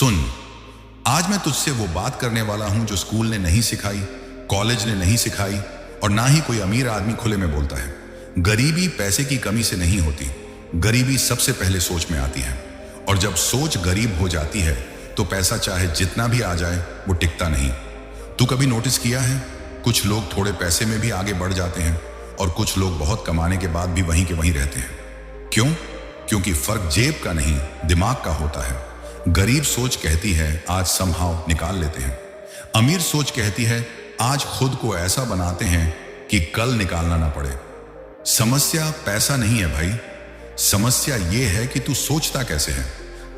सुन, आज मैं तुझसे वो बात करने वाला हूं जो स्कूल ने नहीं सिखाई, कॉलेज ने नहीं सिखाई और ना ही कोई अमीर आदमी खुले में बोलता है। गरीबी पैसे की कमी से नहीं होती, गरीबी सबसे पहले सोच में आती है। और जब सोच गरीब हो जाती है तो पैसा चाहे जितना भी आ जाए वो टिकता नहीं। तू कभी नोटिस किया है, कुछ लोग थोड़े पैसे में भी आगे बढ़ जाते हैं और कुछ लोग बहुत कमाने के बाद भी वहीं के वहीं रहते हैं। क्यों? क्योंकि फर्क जेब का नहीं, दिमाग का होता है। गरीब सोच कहती है आज समहाउ निकाल लेते हैं। अमीर सोच कहती है आज खुद को ऐसा बनाते हैं कि कल निकालना ना पड़े। समस्या पैसा नहीं है भाई, समस्या ये है कि तू सोचता कैसे है।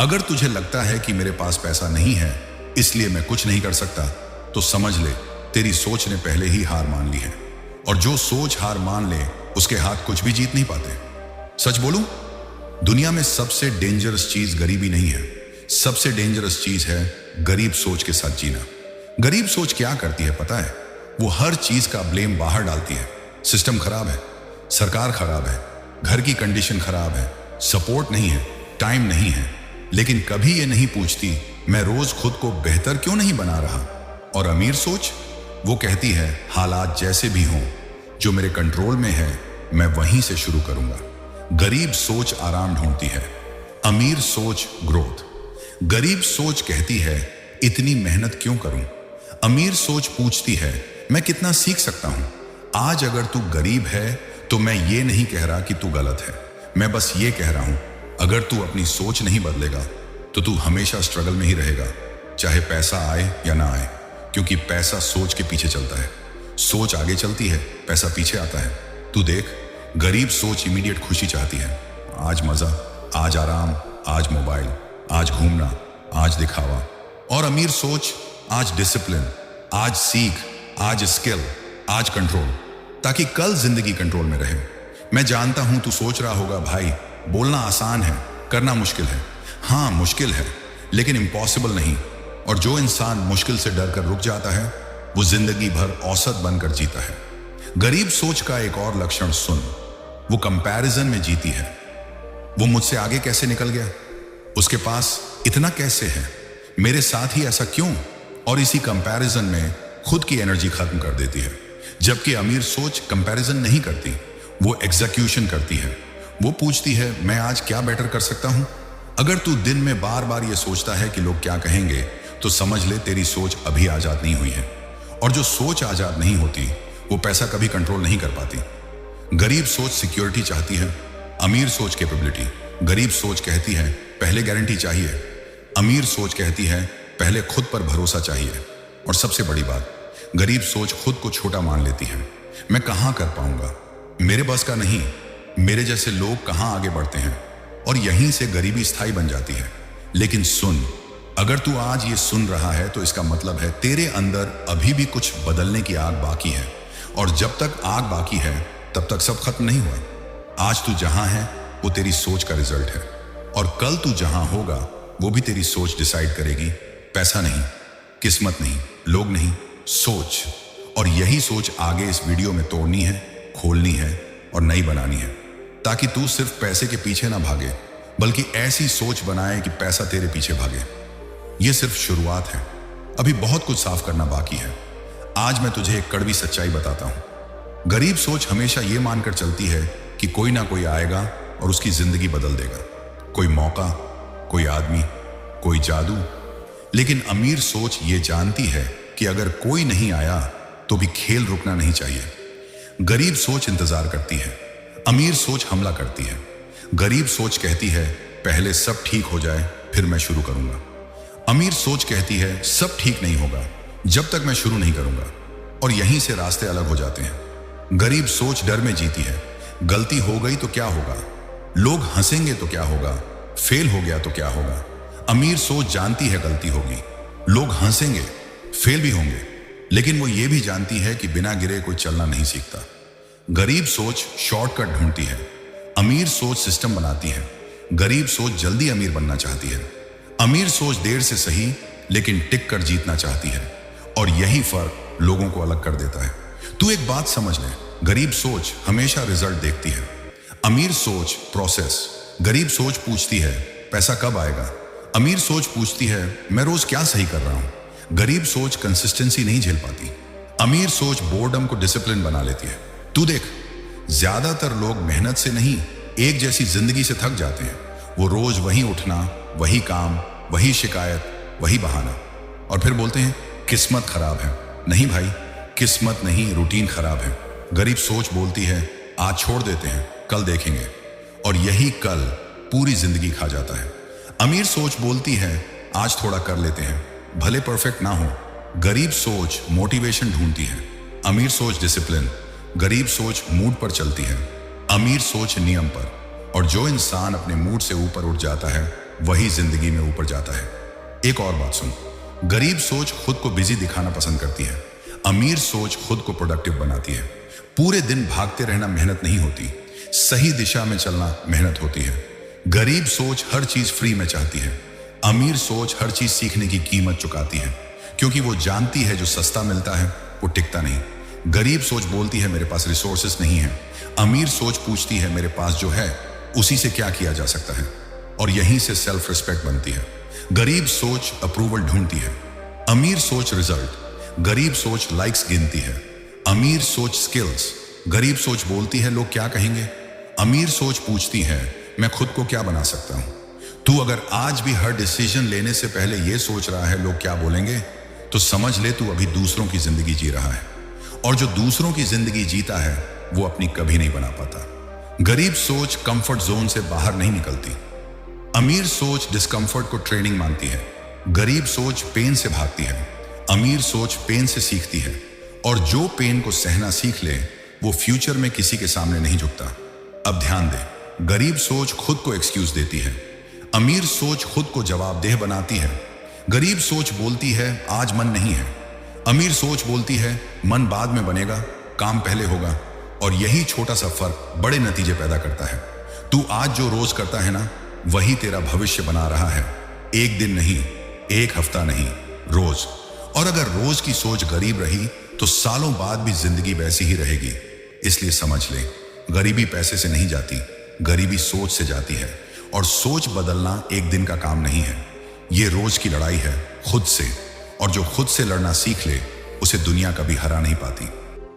अगर तुझे लगता है कि मेरे पास पैसा नहीं है इसलिए मैं कुछ नहीं कर सकता, तो समझ ले तेरी सोच ने पहले ही हार मान ली है। और जो सोच हार मान ले उसके हाथ कुछ भी जीत नहीं पाते। सच बोलूं, दुनिया में सबसे डेंजरस चीज गरीबी नहीं है, सबसे डेंजरस चीज है गरीब सोच के साथ जीना। गरीब सोच क्या करती है पता है? वो हर चीज का ब्लेम बाहर डालती है। सिस्टम खराब है, सरकार खराब है, घर की कंडीशन खराब है, सपोर्ट नहीं है, टाइम नहीं है, लेकिन कभी ये नहीं पूछती मैं रोज खुद को बेहतर क्यों नहीं बना रहा। और अमीर सोच वो कहती है हालात जैसे भी हों, जो मेरे कंट्रोल में है मैं वहीं से शुरू करूंगा। गरीब सोच आराम ढूंढती है, अमीर सोच ग्रोथ। गरीब सोच कहती है इतनी मेहनत क्यों करूं। अमीर सोच पूछती है मैं कितना सीख सकता हूं। आज अगर तू गरीब है तो मैं ये नहीं कह रहा कि तू गलत है, मैं बस ये कह रहा हूं अगर तू अपनी सोच नहीं बदलेगा तो तू हमेशा स्ट्रगल में ही रहेगा, चाहे पैसा आए या ना आए। क्योंकि पैसा सोच के पीछे चलता है, सोच आगे चलती है, पैसा पीछे आता है। तू देख, गरीब सोच इमीडिएट खुशी चाहती है, आज मजा, आज आराम, आज मोबाइल, आज घूमना, आज दिखावा। और अमीर सोच आज डिसिप्लिन, आज सीख, आज स्किल, आज कंट्रोल, ताकि कल जिंदगी कंट्रोल में रहे। मैं जानता हूं तू सोच रहा होगा भाई बोलना आसान है, करना मुश्किल है। हाँ मुश्किल है, लेकिन इम्पॉसिबल नहीं। और जो इंसान मुश्किल से डर कर रुक जाता है वो जिंदगी भर औसत बनकर जीता है। गरीब सोच का एक और लक्षण सुन, वो कंपैरिजन में जीती है। वो मुझसे आगे कैसे निकल गया, उसके पास इतना कैसे है, मेरे साथ ही ऐसा क्यों, और इसी कंपैरिजन में खुद की एनर्जी खत्म कर देती है। जबकि अमीर सोच कंपैरिजन नहीं करती, वो एग्जीक्यूशन करती है। वो पूछती है मैं आज क्या बेटर कर सकता हूं। अगर तू दिन में बार बार ये सोचता है कि लोग क्या कहेंगे तो समझ ले तेरी सोच अभी आजाद नहीं हुई है। और जो सोच आजाद नहीं होती वो पैसा कभी कंट्रोल नहीं कर पाती। गरीब सोच सिक्योरिटी चाहती है, अमीर सोच कैपेबिलिटी। गरीब सोच कहती है पहले गारंटी चाहिए, अमीर सोच कहती है पहले खुद पर भरोसा चाहिए। और सबसे बड़ी बात, गरीब सोच खुद को छोटा मान लेती है। मैं कहां कर पाऊंगा, मेरे बस का नहीं, मेरे जैसे लोग कहां आगे बढ़ते हैं। और यहीं से गरीबी स्थायी बन जाती है। लेकिन सुन, अगर तू आज ये सुन रहा है तो इसका मतलब है तेरे अंदर अभी भी कुछ बदलने की आग बाकी है। और जब तक आग बाकी है तब तक सब खत्म नहीं हुआ। आज तू जहां है वो तेरी सोच का रिजल्ट है, और कल तू जहां होगा वो भी तेरी सोच डिसाइड करेगी। पैसा नहीं, किस्मत नहीं, लोग नहीं, सोच। और यही सोच आगे इस वीडियो में तोड़नी है, खोलनी है और नई बनानी है, ताकि तू सिर्फ पैसे के पीछे ना भागे बल्कि ऐसी सोच बनाए कि पैसा तेरे पीछे भागे। यह सिर्फ शुरुआत है, अभी बहुत कुछ साफ करना बाकी है। आज मैं तुझे एक कड़वी सच्चाई बताता हूं। गरीब सोच हमेशा यह मानकर चलती है कि कोई ना कोई आएगा और उसकी जिंदगी बदल देगा, कोई मौका, कोई आदमी, कोई जादू। लेकिन अमीर सोच ये जानती है कि अगर कोई नहीं आया तो भी खेल रुकना नहीं चाहिए। गरीब सोच इंतजार करती है, अमीर सोच हमला करती है। गरीब सोच कहती है पहले सब ठीक हो जाए फिर मैं शुरू करूंगा। अमीर सोच कहती है सब ठीक नहीं होगा जब तक मैं शुरू नहीं करूंगा। और यहीं से रास्ते अलग हो जाते हैं। गरीब सोच डर में जीती है, गलती हो गई तो क्या होगा, लोग हंसेंगे तो क्या होगा, फेल हो गया तो क्या होगा। अमीर सोच जानती है गलती होगी, लोग हंसेंगे, फेल भी होंगे, लेकिन वो ये भी जानती है कि बिना गिरे कोई चलना नहीं सीखता। गरीब सोच शॉर्टकट ढूंढती है, अमीर सोच सिस्टम बनाती है। गरीब सोच जल्दी अमीर बनना चाहती है, अमीर सोच देर से सही लेकिन टिक कर जीतना चाहती है। और यही फर्क लोगों को अलग कर देता है। तू एक बात समझ ले, गरीब सोच हमेशा रिजल्ट देखती है, अमीर सोच प्रोसेस। गरीब सोच पूछती है पैसा कब आएगा, अमीर सोच पूछती है मैं रोज क्या सही कर रहा हूं। गरीब सोच कंसिस्टेंसी नहीं झेल पाती। अमीर सोच बोर्डम को डिसिप्लिन बना लेती है। तू देख, ज्यादातर लोग मेहनत से नहीं, एक जैसी जिंदगी से थक जाते हैं। वो रोज वही उठना, वही काम, वही शिकायत, वही बहाना, और फिर बोलते हैं किस्मत खराब है। नहीं भाई, किस्मत नहीं, रूटीन खराब है। गरीब सोच बोलती है आज छोड़ देते हैं, कल देखेंगे, और यही कल पूरी जिंदगी खा जाता है। अमीर सोच बोलती है आज थोड़ा कर लेते हैं, भले परफेक्ट ना हो। गरीब सोच मोटिवेशन ढूंढती है। अमीर सोच डिसिप्लिन, गरीब सोच मूड पर चलती है। अमीर सोच नियम पर, और जो इंसान अपने मूड से ऊपर उठ जाता है वही जिंदगी में ऊपर जाता है। एक और बात सुन, गरीब सोच खुद को बिजी दिखाना पसंद करती है। अमीर सोच खुद को प्रोडक्टिव बनाती है। पूरे दिन भागते रहना मेहनत नहीं होती, सही दिशा में चलना मेहनत होती है। गरीब सोच हर चीज फ्री में चाहती है। अमीर सोच हर चीज सीखने की कीमत चुकाती है, क्योंकि वो जानती है जो सस्ता मिलता है वो टिकता नहीं। गरीब सोच बोलती है मेरे पास रिसोर्सेस नहीं है। अमीर सोच पूछती है मेरे पास जो है उसी से क्या किया जा सकता है, और यहीं से सेल्फ रिस्पेक्ट बनती है। गरीब सोच अप्रूवल ढूंढती है। अमीर सोच रिजल्ट, गरीब सोच लाइक्स गिनती है। अमीर सोच स्किल्स, गरीब सोच बोलती है लोग क्या कहेंगे। अमीर सोच पूछती है मैं खुद को क्या बना सकता हूं। तू अगर आज भी हर डिसीजन लेने से पहले यह सोच रहा है लोग क्या बोलेंगे, तो समझ ले तू अभी दूसरों की जिंदगी जी रहा है, और जो दूसरों की जिंदगी जीता है वो अपनी कभी नहीं बना पाता। गरीब सोच कंफर्ट जोन से बाहर नहीं निकलती। अमीर सोच डिस्कंफर्ट को ट्रेनिंग मानती है। गरीब सोच पेन से भागती है। अमीर सोच पेन से सीखती है, और जो पेन को सहना सीख ले वो फ्यूचर में किसी के सामने नहीं झुकता। अब ध्यान दे, गरीब सोच खुद को एक्सक्यूज देती है। अमीर सोच खुद को जवाबदेह बनाती है। गरीब सोच बोलती है आज मन नहीं है। अमीर सोच बोलती है मन बाद में बनेगा, काम पहले होगा, और यही छोटा सा फर्क बड़े नतीजे पैदा करता है। तू आज जो रोज करता है ना, वही तेरा भविष्य बना रहा है। एक दिन नहीं, एक हफ्ता नहीं, रोज। और अगर रोज की सोच गरीब रही तो सालों बाद भी जिंदगी वैसी ही रहेगी। इसलिए समझ ले, गरीबी पैसे से नहीं जाती, गरीबी सोच से जाती है, और सोच बदलना एक दिन का काम नहीं है। ये रोज की लड़ाई है खुद से, और जो खुद से लड़ना सीख ले उसे दुनिया कभी हरा नहीं पाती।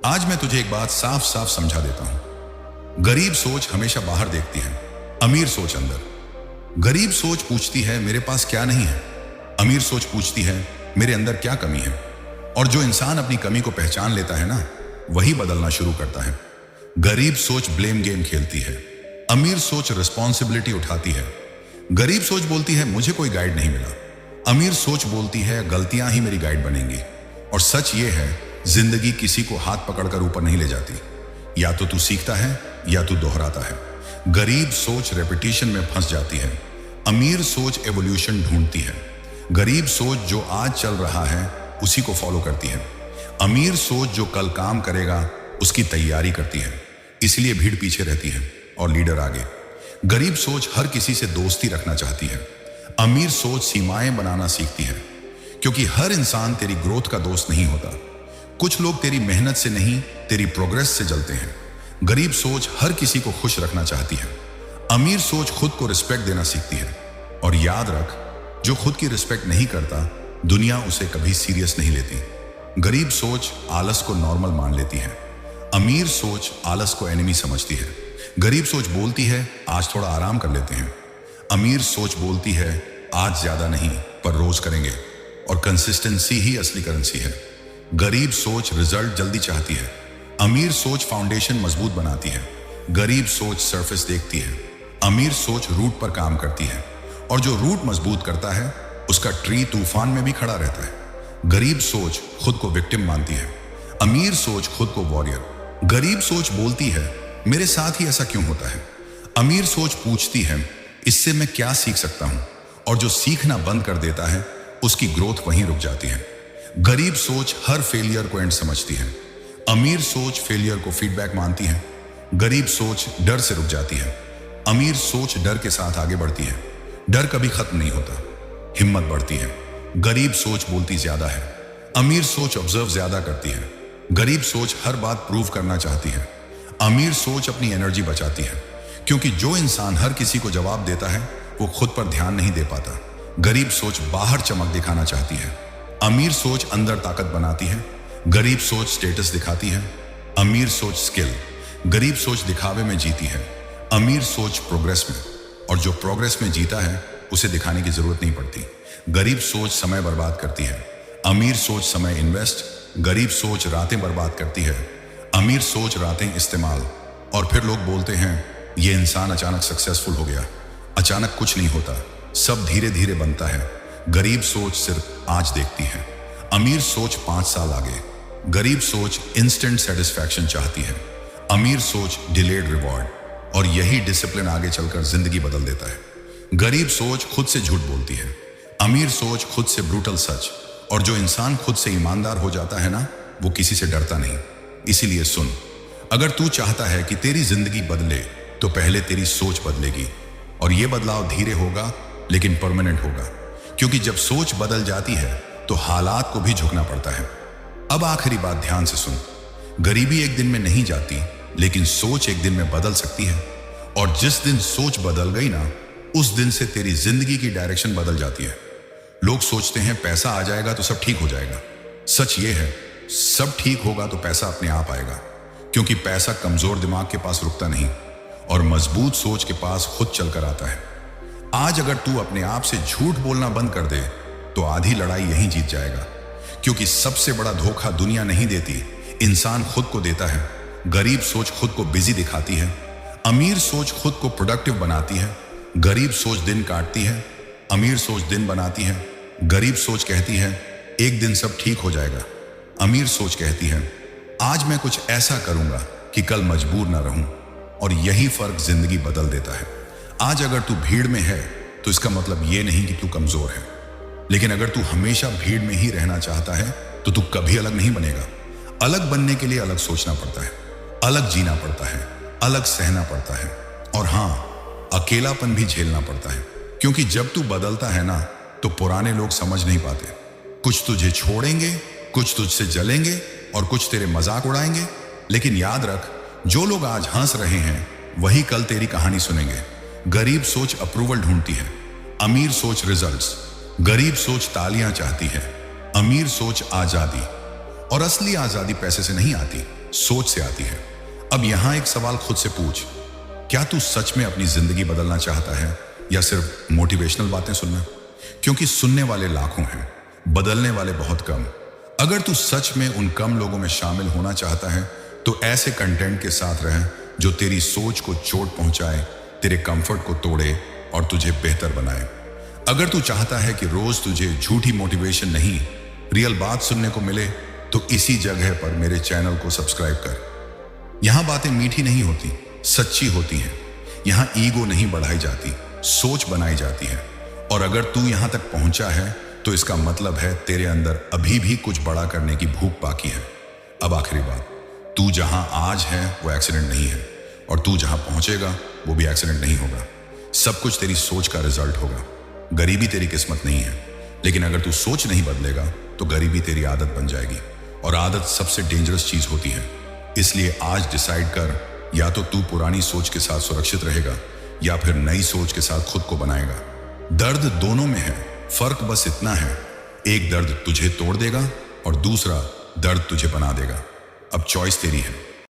आज मैं तुझे एक बात साफ साफ समझा देता हूं। गरीब सोच हमेशा बाहर देखती है, अमीर सोच अंदर। गरीब सोच पूछती है मेरे पास क्या नहीं है। अमीर सोच पूछती है मेरे अंदर क्या कमी है। और जो इंसान अपनी कमी को पहचान लेता है ना, वही बदलना शुरू करता है। गरीब सोच ब्लेम गेम खेलती है। अमीर सोच रिस्पॉन्सिबिलिटी उठाती है। गरीब सोच बोलती है मुझे कोई गाइड नहीं मिला। अमीर सोच बोलती है गलतियां ही मेरी गाइड बनेंगी। और सच ये है, जिंदगी किसी को हाथ पकड़कर ऊपर नहीं ले जाती, या तो तू सीखता है या तू दोहराता है। गरीब सोच रेपिटेशन में फंस जाती है। अमीर सोच एवोल्यूशन ढूंढती है। गरीब सोच जो आज चल रहा है उसी को फॉलो करती है। अमीर सोच जो कल काम करेगा उसकी तैयारी करती है, इसलिए भीड़ पीछे रहती है और लीडर आगे। गरीब सोच हर किसी से दोस्ती रखना चाहती है। अमीर सोच सीमाएं बनाना सीखती है, क्योंकि हर इंसान तेरी ग्रोथ का दोस्त नहीं होता। कुछ लोग तेरी मेहनत से नहीं, तेरी प्रोग्रेस से जलते हैं। गरीब सोच हर किसी को खुश रखना चाहती है। अमीर सोच खुद को रिस्पेक्ट देना सीखती है। और याद रख, जो खुद की रिस्पेक्ट नहीं करता, दुनिया उसे कभी सीरियस नहीं लेती। गरीब सोच आलस को नॉर्मल मान लेती है। अमीर सोच आलस को एनिमी समझती है। गरीब सोच बोलती है आज थोड़ा आराम कर लेते हैं। अमीर सोच बोलती है आज ज्यादा नहीं पर रोज करेंगे, और कंसिस्टेंसी ही असली करेंसी है। गरीब सोच रिजल्ट जल्दी चाहती है। अमीर सोच फाउंडेशन मजबूत बनाती है। गरीब सोच सरफेस देखती है। अमीर सोच रूट पर काम करती है, और जो रूट मजबूत करता है उसका ट्री तूफान में भी खड़ा रहता है। गरीब सोच खुद को विक्टिम मानती है। अमीर सोच खुद को वॉरियर। गरीब सोच बोलती है मेरे साथ ही ऐसा क्यों होता है। अमीर सोच पूछती है इससे मैं क्या सीख सकता हूं, और जो सीखना बंद कर देता है उसकी ग्रोथ वहीं रुक जाती है। गरीब सोच हर फेलियर को एंड समझती है। अमीर सोच फेलियर को फीडबैक मानती है। गरीब सोच डर से रुक जाती है। अमीर सोच डर के साथ आगे बढ़ती है। डर कभी खत्म नहीं होता, हिम्मत बढ़ती है। गरीब सोच बोलती ज्यादा है। अमीर सोच ऑब्जर्व ज्यादा करती है। गरीब सोच हर बात प्रूव करना चाहती है। अमीर सोच अपनी एनर्जी बचाती है, क्योंकि जो इंसान हर किसी को जवाब देता है वो खुद पर ध्यान नहीं दे पाता। गरीब सोच बाहर चमक दिखाना चाहती है, अमीर सोच अंदर ताकत बनाती है। गरीब सोच स्टेटस दिखाती है, अमीर सोच स्किल। गरीब सोच दिखावे में जीती है, अमीर सोच प्रोग्रेस में। और जो प्रोग्रेस में जीता है उसे दिखाने की जरूरत नहीं पड़ती। गरीब सोच समय बर्बाद करती है, अमीर सोच समय इन्वेस्ट। गरीब सोच रातें बर्बाद करती है, अमीर सोच रातें इस्तेमाल। और फिर लोग बोलते हैं ये इंसान अचानक सक्सेसफुल हो गया। अचानक कुछ नहीं होता, सब धीरे धीरे बनता है। गरीब सोच सिर्फ आज देखती है, अमीर सोच 5 साल आगे। गरीब सोच इंस्टेंट सेटिस्फैक्शन चाहती है, अमीर सोच डिलेड रिवॉर्ड। और यही डिसिप्लिन आगे चलकर जिंदगी बदल देता है। गरीब सोच खुद से झूठ बोलती है, अमीर सोच खुद से ब्रूटल सच। और जो इंसान खुद से ईमानदार हो जाता है ना, वो किसी से डरता नहीं। इसीलिए सुन, अगर तू चाहता है कि तेरी जिंदगी बदले तो पहले तेरी सोच बदलेगी। और ये बदलाव धीरे होगा लेकिन परमानेंट होगा, क्योंकि जब सोच बदल जाती है तो हालात को भी झुकना पड़ता है। अब आखिरी बात ध्यान से सुन, गरीबी एक दिन में नहीं जाती, लेकिन सोच एक दिन में बदल सकती है। और जिस दिन सोच बदल गई ना, उस दिन से तेरी जिंदगी की डायरेक्शन बदल जाती है। लोग सोचते हैं पैसा आ जाएगा तो सब ठीक हो जाएगा। सच ये है, सब ठीक होगा तो पैसा अपने आप आएगा, क्योंकि पैसा कमजोर दिमाग के पास रुकता नहीं और मजबूत सोच के पास खुद चलकर आता है। आज अगर तू अपने आप से झूठ बोलना बंद कर दे तो आधी लड़ाई यहीं जीत जाएगा, क्योंकि सबसे बड़ा धोखा दुनिया नहीं देती, इंसान खुद को देता है। गरीब सोच खुद को बिजी दिखाती है, अमीर सोच खुद को प्रोडक्टिव बनाती है। गरीब सोच दिन काटती है, अमीर सोच दिन बनाती है। गरीब सोच कहती है एक दिन सब ठीक हो जाएगा, अमीर सोच कहती है आज मैं कुछ ऐसा करूंगा कि कल मजबूर ना रहूं। और यही फर्क जिंदगी बदल देता है। आज अगर तू भीड़ में है तो इसका मतलब ये नहीं कि तू कमजोर है, लेकिन अगर तू हमेशा भीड़ में ही रहना चाहता है तो तू कभी अलग नहीं बनेगा। अलग बनने के लिए अलग सोचना पड़ता है, अलग जीना पड़ता है, अलग सहना पड़ता है। और हाँ, अकेलापन भी झेलना पड़ता है, क्योंकि जब तू बदलता है ना तो पुराने लोग समझ नहीं पाते। कुछ तुझे छोड़ेंगे, कुछ तुझसे जलेंगे और कुछ तेरे मजाक उड़ाएंगे। लेकिन याद रख, जो लोग आज हंस रहे हैं वही कल तेरी कहानी सुनेंगे। गरीब सोच अप्रूवल ढूंढती है, अमीर सोच रिजल्ट्स। गरीब सोच तालियां चाहती है, अमीर सोच आजादी। और असली आजादी पैसे से नहीं आती, सोच से आती है। अब यहां एक सवाल खुद से पूछ, क्या तू सच में अपनी जिंदगी बदलना चाहता है या सिर्फ मोटिवेशनल बातें सुनना? क्योंकि सुनने वाले लाखों हैं, बदलने वाले बहुत कम। अगर तू सच में उन कम लोगों में शामिल होना चाहता है तो ऐसे कंटेंट के साथ रह जो तेरी सोच को चोट पहुंचाए, तेरे कंफर्ट को तोड़े और तुझे बेहतर बनाए। अगर तू चाहता है कि रोज तुझे झूठी मोटिवेशन नहीं, रियल बात सुनने को मिले, तो इसी जगह पर मेरे चैनल को सब्सक्राइब कर। यहां बातें मीठी नहीं होती, सच्ची होती हैं। यहां ईगो नहीं बढ़ाई जाती, सोच बनाई जाती है। और अगर तू यहां तक पहुंचा है तो इसका मतलब है तेरे अंदर अभी भी कुछ बड़ा करने की भूख बाकी है। अब आखिरी बात, तू जहां आज है वो एक्सीडेंट नहीं है, और तू जहां पहुंचेगा वो भी एक्सीडेंट नहीं होगा। सब कुछ तेरी सोच का रिजल्ट होगा। गरीबी तेरी किस्मत नहीं है, लेकिन अगर तू सोच नहीं बदलेगा तो गरीबी तेरी आदत बन जाएगी। और आदत सबसे डेंजरस चीज होती है। इसलिए आज डिसाइड कर, या तो तू पुरानी सोच के साथ सुरक्षित रहेगा या फिर नई सोच के साथ खुद को बनाएगा। दर्द दोनों में है, फर्क बस इतना है, एक दर्द तुझे तोड़ देगा और दूसरा दर्द तुझे बना देगा। अब चॉइस तेरी है।